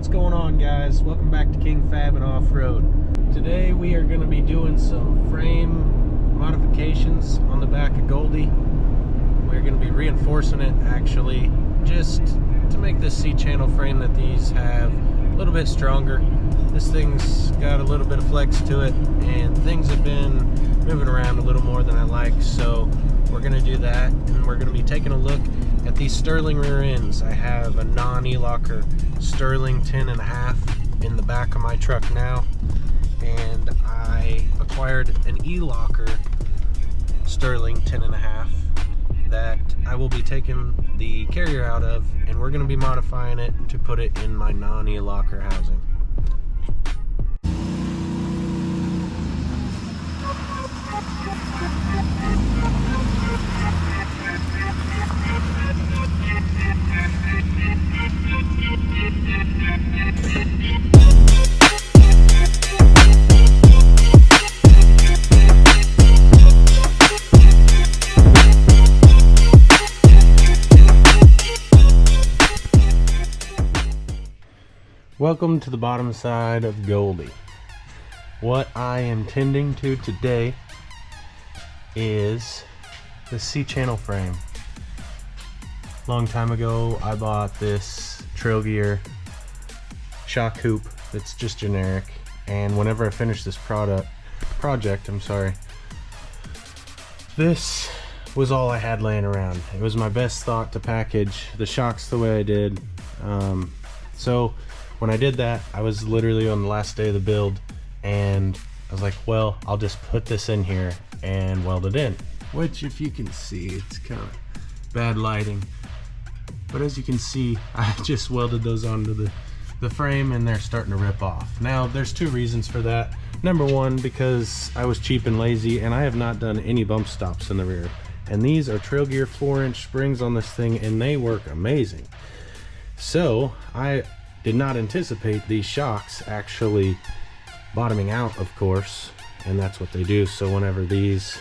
What's going on, guys? Welcome back to King Fab and Off-Road. Today we are going to be doing some frame modifications on the back of Goldy. We're going to be reinforcing it actually just to make this C-channel frame that these have a little bit stronger. This thing's got a little bit of flex to it and things have been moving around a little more than I like, so we're going to do that, and we're going to be taking a look at these Sterling rear ends. I have a non-Elocker Sterling 10.5 in the back of my truck now, and I acquired an Elocker Sterling 10.5 that I will be taking the carrier out of, and we're going to be modifying it to put it in my non-Elocker housing. Welcome to the bottom side of Goldy. What I am tending to today is the C-channel frame. Long time ago I bought this Trail Gear shock hoop that's just generic, and whenever I finished this project, this was all I had laying around. It was my best thought to package the shocks the way I did. So when I did that, I was literally on the last day of the build, and I was like, well, I'll just put this in here and weld it in. Which, if you can see, it's kind of bad lighting, but as you can see, I just welded those onto the frame and they're starting to rip off. Now, there's two reasons for that. Number one, because I was cheap and lazy and I have not done any bump stops in the rear. And these are Trail Gear 4-inch springs on this thing, and they work amazing. So I did not anticipate these shocks actually bottoming out, of course, and that's what they do. So whenever these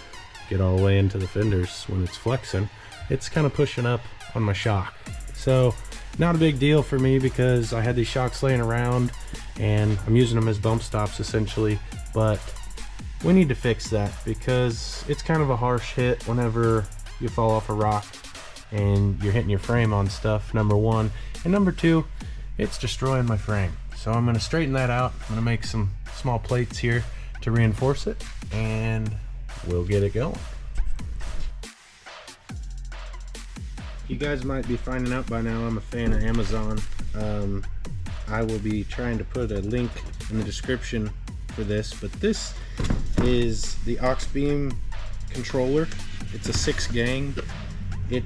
get all the way into the fenders, when it's flexing, it's kind of pushing up on my shock. So not a big deal for me because I had these shocks laying around and I'm using them as bump stops essentially, but we need to fix that because it's kind of a harsh hit whenever you fall off a rock and you're hitting your frame on stuff, number one, and number two, it's destroying my frame. So I'm going to straighten that out. I'm going to make some small plates here to reinforce it, and we'll get it going. You guys might be finding out by now I'm a fan of Amazon. I will be trying to put a link in the description for this, but this is the Auxbeam controller. It's a 6-gang. It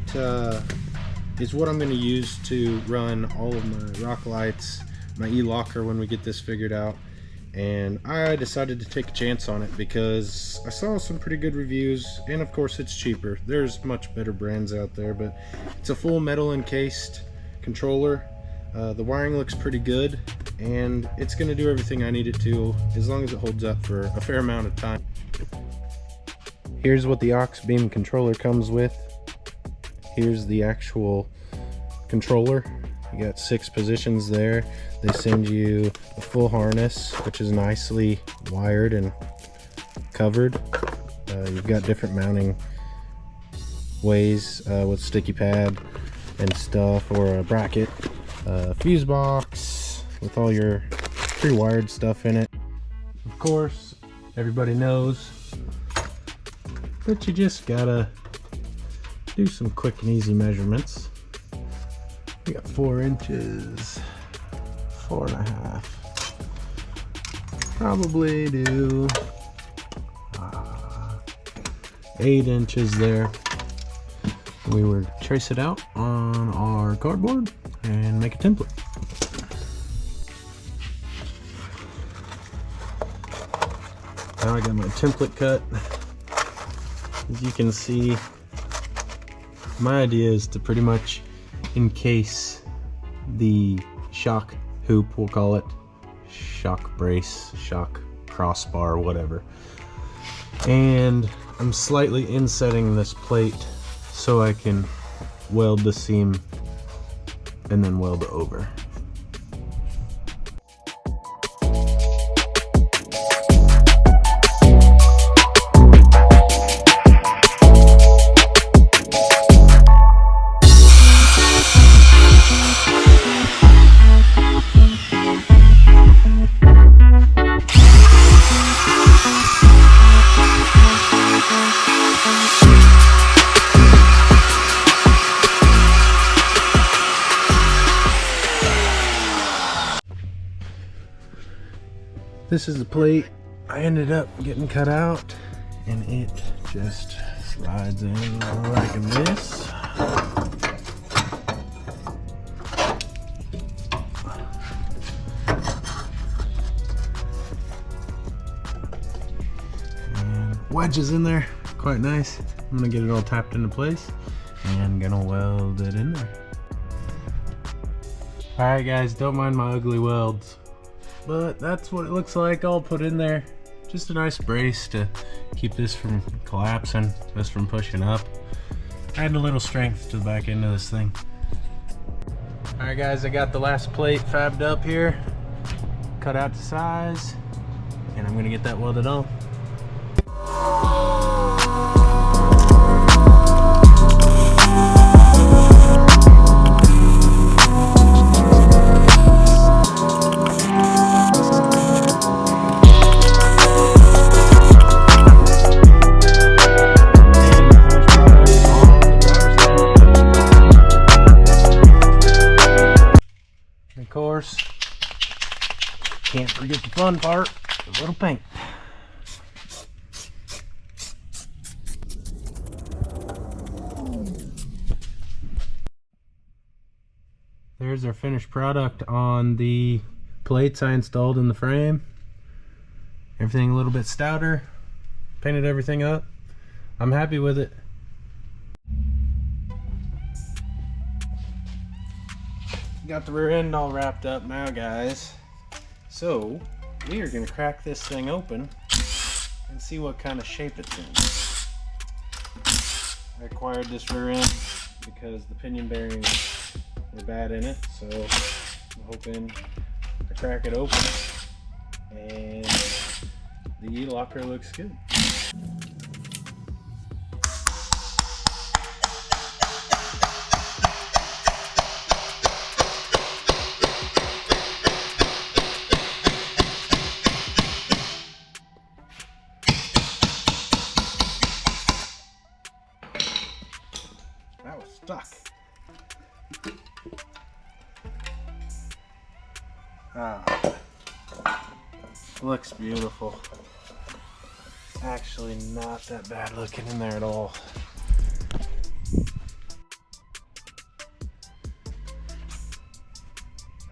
is what I'm going to use to run all of my rock lights, my Elocker when we get this figured out. And I decided to take a chance on it because I saw some pretty good reviews, and of course it's cheaper. There's much better brands out there, but it's a full metal encased controller. The wiring looks pretty good, and it's going to do everything I need it to as long as it holds up for a fair amount of time. Here's what the Auxbeam controller comes with. Here's the actual controller. You got 6 positions there. They send you a full harness, which is nicely wired and covered. You've got different mounting ways with sticky pad and stuff, or a bracket, fuse box with all your pre-wired stuff in it. Of course, everybody knows that you just gotta do some quick and easy measurements. We got 4 inches, 4.5. Probably do 8 inches there. We would trace it out on our cardboard and make a template. Now I got my template cut. As you can see, my idea is to pretty much encase the shock hoop, we'll call it, shock brace, shock crossbar, whatever. And I'm slightly insetting this plate so I can weld the seam and then weld over. This is the plate I ended up getting cut out, and it just slides in like this. And wedges in there, quite nice. I'm gonna get it all tapped into place and gonna weld it in there. Alright guys, don't mind my ugly welds, but that's what it looks like all put in there. Just a nice brace to keep this from collapsing, this from pushing up. Add a little strength to the back end of this thing. Alright guys, I got the last plate fabbed up here, cut out to size, and I'm gonna get that welded on. Of course, can't forget the fun part, the little paint. There's our finished product on the plates I installed in the frame. Everything a little bit stouter, painted everything up. I'm happy with it. Got the rear end all wrapped up now, guys. So we are gonna crack this thing open and see what kind of shape it's in. I acquired this rear end because the pinion bearings were bad in it, so I'm hoping to crack it open and the Elocker looks good. That was stuck. Looks beautiful. Actually not that bad looking in there at all.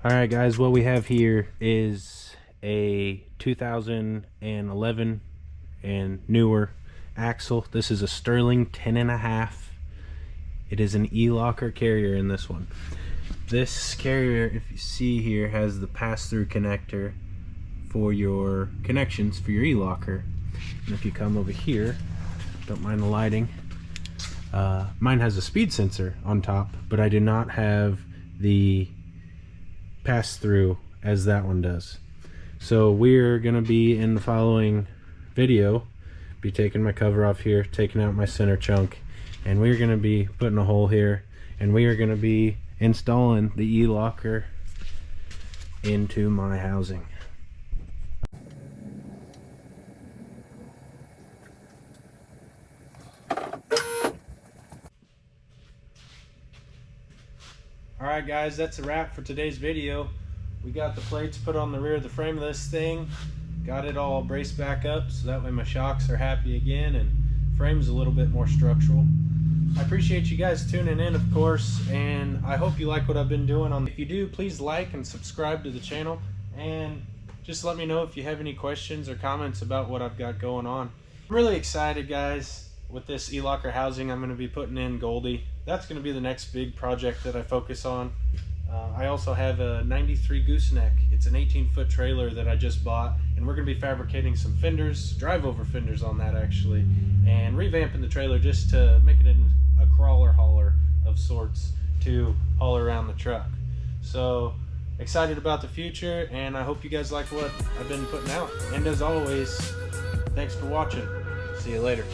Alright guys, what we have here is a 2011 and newer axle. This is a Sterling 10.5. It is an Elocker carrier in this one. This carrier, if you see here, has the pass-through connector for your connections for your Elocker. And if you come over here, don't mind the lighting, mine has a speed sensor on top, but I do not have the pass-through as that one does. So we're gonna be, in the following video, be taking my cover off here, taking out my center chunk, and we're gonna be putting a hole here, and we are gonna be installing the Elocker into my housing. Alright guys, that's a wrap for today's video. We got the plates put on the rear of the frame of this thing, got it all braced back up so that way my shocks are happy again and frame's a little bit more structural. I appreciate you guys tuning in, of course, and I hope you like what I've been doing. If you do, please like and subscribe to the channel, and just let me know if you have any questions or comments about what I've got going on. I'm really excited, guys, with this Elocker housing I'm going to be putting in Goldy. That's going to be the next big project that I focus on. I also have a 93 gooseneck. It's an 18-foot trailer that I just bought, and we're going to be fabricating some fenders, drive-over fenders on that actually, and revamping the trailer just to make it in a crawler hauler of sorts to haul around the truck. So excited about the future, and I hope you guys like what I've been putting out. And as always, thanks for watching. See you later.